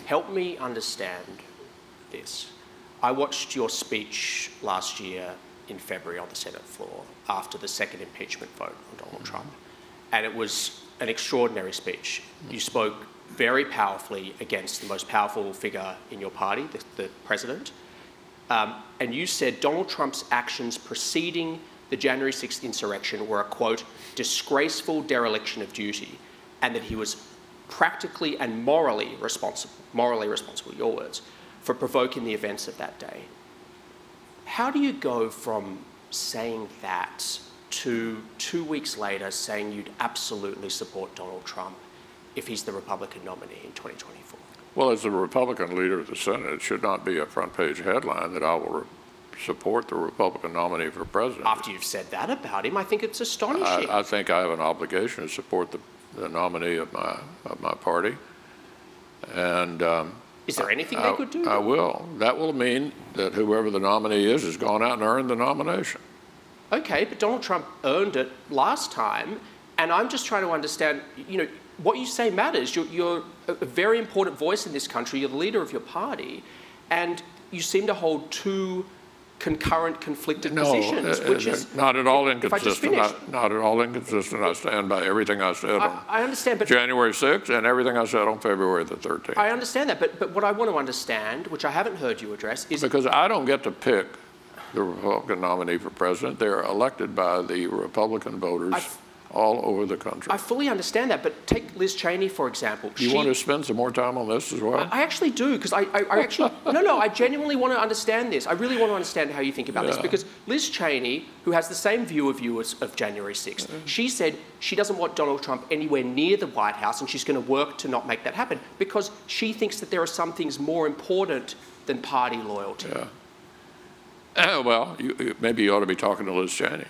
Help me understand this. I watched your speech last year in February on the Senate floor after the second impeachment vote on Donald Trump, and it was an extraordinary speech. You spoke very powerfully against the most powerful figure in your party, the president, and you said Donald Trump's actions preceding the January 6th insurrection were a, quote, disgraceful dereliction of duty, and that he was practically and morally responsible, your words, for provoking the events of that day. How do you go from saying that to 2 weeks later saying you'd absolutely support Donald Trump if he's the Republican nominee in 2024? Well, as the Republican leader of the Senate, it should not be a front-page headline that I will support the Republican nominee for president. After you've said that about him, I think it's astonishing. I think I have an obligation to support the nominee of my party. And is there anything they could do? I will. That will mean that whoever the nominee is has gone out and earned the nomination. Okay, but Donald Trump earned it last time, and I'm just trying to understand, you know, what you say matters. You're a very important voice in this country. You're the leader of your party, and you seem to hold two concurrent, conflicted positions, which is not at all inconsistent. Not at all inconsistent. I stand by everything I said I understand, but January 6th and everything I said on February the 13th. I understand that, but what I want to understand, which I haven't heard you address, is because I don't get to pick the Republican nominee for president. They're elected by the Republican voters all over the country. I fully understand that, but take Liz Cheney, for example. You want to spend some more time on this as well? I actually do, because I actually, no, I genuinely want to understand this. I really want to understand how you think about this, because Liz Cheney, who has the same view of you as of January 6th, she said she doesn't want Donald Trump anywhere near the White House, and she's going to work to not make that happen, because she thinks that there are some things more important than party loyalty. Yeah. Well, maybe you ought to be talking to Liz Cheney.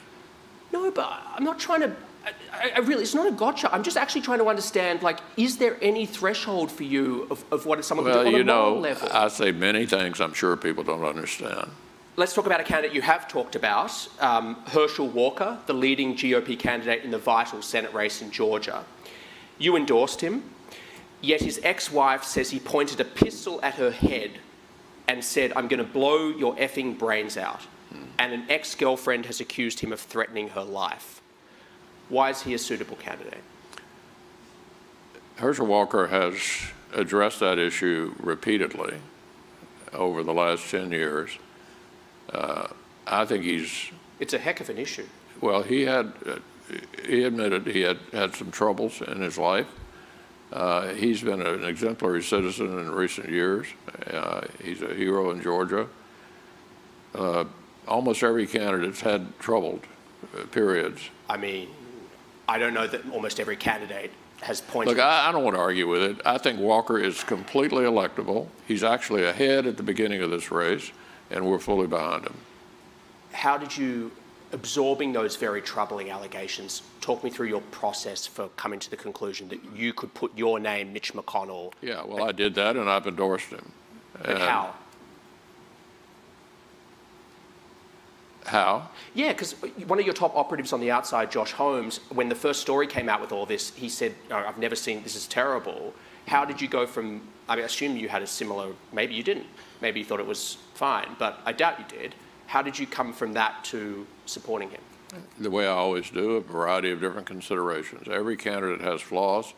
No, but I'm not trying to... I really, it's not a gotcha. I'm just actually trying to understand, like, is there any threshold for you of what someone can do on a moral level? I say many things I'm sure people don't understand. Let's talk about a candidate you have talked about, Herschel Walker, the leading GOP candidate in the vital Senate race in Georgia. You endorsed him, yet his ex-wife says he pointed a pistol at her head and said, "I'm going to blow your effing brains out." And an ex-girlfriend has accused him of threatening her life. Why is he a suitable candidate? Herschel Walker has addressed that issue repeatedly over the last 10 years. I think it's a heck of an issue. Well, he admitted he had some troubles in his life. He's been an exemplary citizen in recent years. He's a hero in Georgia. Almost every candidate's had troubled periods. I mean, I don't know that almost every candidate has pointed... Look, I don't want to argue with it. I think Walker is completely electable. He's actually ahead at the beginning of this race, and we're fully behind him. How did you, absorbing those very troubling allegations, talk me through your process for coming to the conclusion that you could put your name, Mitch McConnell... Yeah, well, I did that, and I've endorsed him. But how? How? Yeah, because one of your top operatives on the outside, Josh Holmes, when the first story came out with all this, he said, "Oh, I've never seen, this is terrible." How did you go from, I assume you had a similar, maybe you didn't, maybe you thought it was fine, but I doubt you did. How did you come from that to supporting him? The way I always do, a variety of different considerations. Every candidate has flaws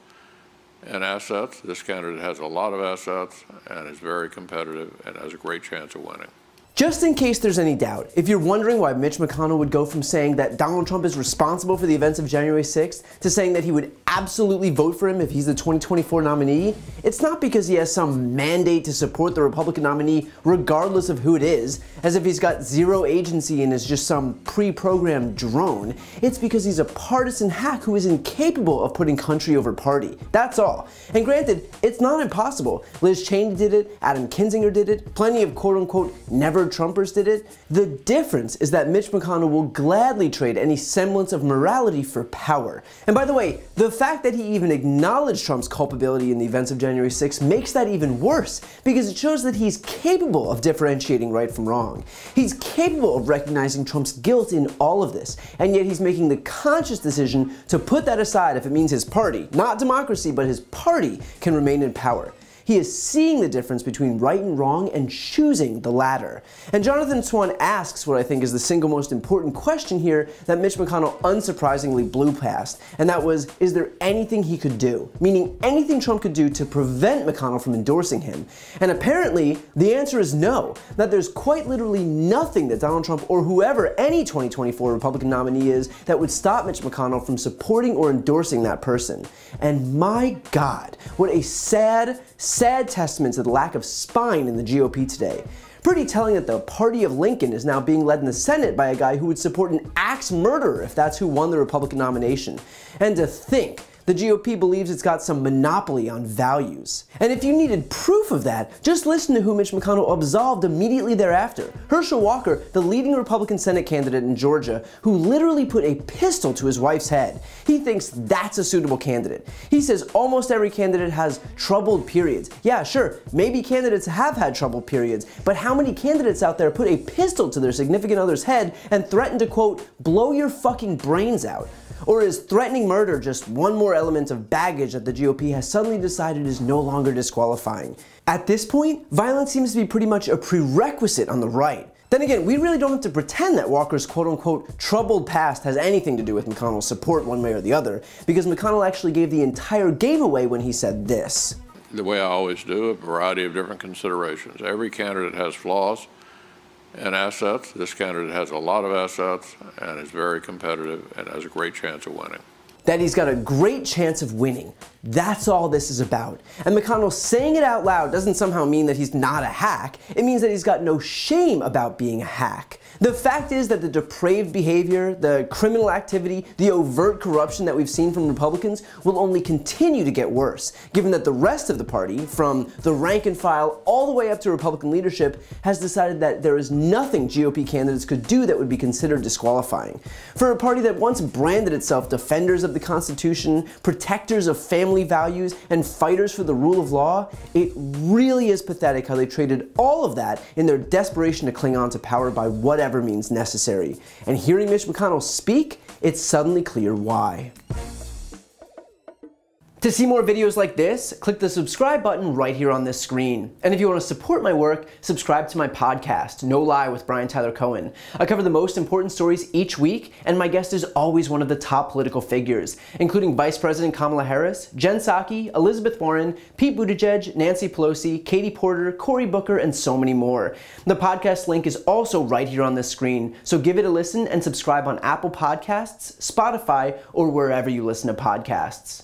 and assets. This candidate has a lot of assets and is very competitive and has a great chance of winning. Just in case there's any doubt, if you're wondering why Mitch McConnell would go from saying that Donald Trump is responsible for the events of January 6th to saying that he would absolutely vote for him if he's the 2024 nominee, it's not because he has some mandate to support the Republican nominee regardless of who it is, as if he's got zero agency and is just some pre-programmed drone. It's because he's a partisan hack who is incapable of putting country over party. That's all. And granted, it's not impossible. Liz Cheney did it, Adam Kinzinger did it, plenty of quote-unquote never Trumpers did it. The difference is that Mitch McConnell will gladly trade any semblance of morality for power. And by the way, the fact that he even acknowledged Trump's culpability in the events of January 6th makes that even worse, because it shows that he's capable of differentiating right from wrong. He's capable of recognizing Trump's guilt in all of this, and yet he's making the conscious decision to put that aside if it means his party, not democracy, but his party, can remain in power. He is seeing the difference between right and wrong and choosing the latter. And Jonathan Swan asks what I think is the single most important question here that Mitch McConnell unsurprisingly blew past, and that was, is there anything he could do? Meaning anything Trump could do to prevent McConnell from endorsing him. And apparently, the answer is no, that there's quite literally nothing that Donald Trump or whoever any 2024 Republican nominee is that would stop Mitch McConnell from supporting or endorsing that person. And my God, what a sad, sad testament to the lack of spine in the GOP today. Pretty telling that the party of Lincoln is now being led in the Senate by a guy who would support an axe murderer if that's who won the Republican nomination. And to think, the GOP believes it's got some monopoly on values. And if you needed proof of that, just listen to who Mitch McConnell absolved immediately thereafter. Herschel Walker, the leading Republican Senate candidate in Georgia, who literally put a pistol to his wife's head. He thinks that's a suitable candidate. He says almost every candidate has troubled periods. Yeah, sure, maybe candidates have had troubled periods, but how many candidates out there put a pistol to their significant other's head and threaten to, quote, blow your fucking brains out? Or is threatening murder just one more element of baggage that the GOP has suddenly decided is no longer disqualifying? At this point, violence seems to be pretty much a prerequisite on the right. Then again, we really don't have to pretend that Walker's quote-unquote troubled past has anything to do with McConnell's support one way or the other, because McConnell actually gave the entire game away when he said this. The way I always do, a variety of different considerations. Every candidate has flaws and assets. This candidate has a lot of assets and is very competitive and has a great chance of winning. That he's got a great chance of winning. That's all this is about. And McConnell saying it out loud doesn't somehow mean that he's not a hack. It means that he's got no shame about being a hack. The fact is that the depraved behavior, the criminal activity, the overt corruption that we've seen from Republicans will only continue to get worse, given that the rest of the party, from the rank and file all the way up to Republican leadership, has decided that there is nothing GOP candidates could do that would be considered disqualifying. For a party that once branded itself defenders of the Constitution, protectors of family values, and fighters for the rule of law, it really is pathetic how they traded all of that in their desperation to cling on to power by whatever means necessary. And hearing Mitch McConnell speak, it's suddenly clear why. To see more videos like this, click the subscribe button right here on this screen. And if you want to support my work, subscribe to my podcast, No Lie with Brian Tyler Cohen. I cover the most important stories each week, and my guest is always one of the top political figures, including Vice President Kamala Harris, Jen Psaki, Elizabeth Warren, Pete Buttigieg, Nancy Pelosi, Katie Porter, Cory Booker, and so many more. The podcast link is also right here on this screen, so give it a listen and subscribe on Apple Podcasts, Spotify, or wherever you listen to podcasts.